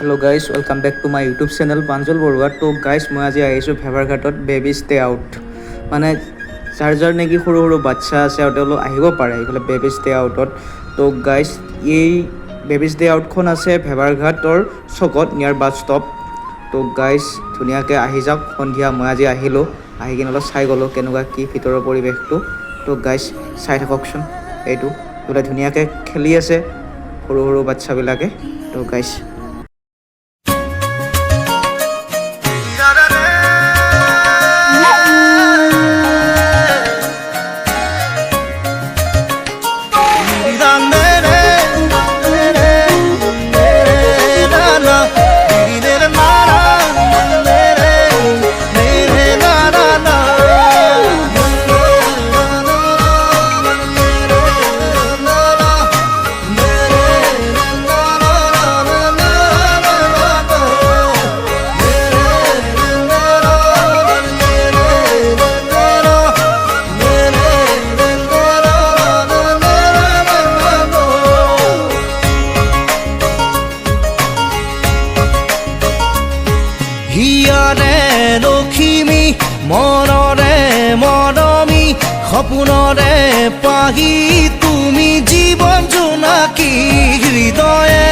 Hello' guys welcome back to my YouTube channel Pranjal Barua. তো guys মই আজি আহিছোঁ ভেবাৰঘাটত বেবী ষ্টে আউট, মানে যাৰ যাৰ নেকি সৰু সৰু বাচ্ছা আছে আৰু তেওঁলোক আহিব পাৰে এইফালে বেবী ষ্টে আউটত। তো গাইজ এই বেবী ষ্টে আউটখন আছে ভেবাৰঘাটৰ চকত নিয়াৰ বাছ ষ্টপ। তো গাইজ ধুনীয়াকৈ আহি যাওক, সন্ধিয়া মই আজি আহিলোঁ, আহি কিনে অলপ চাই গ'লোঁ কেনেকুৱা কি ভিতৰৰ পৰিৱেশটো। তো গাইজ চাই থাককচোন, এইটো বোলে ধুনীয়াকৈ খেলি আছে সৰু সৰু বাচ্ছাবিলাকে। তো গাইজ হিয়াৰে লখিমী মনৰে মৰমী সপোনৰে পাহি তুমি জীৱন জোনাকী হৃদয়ে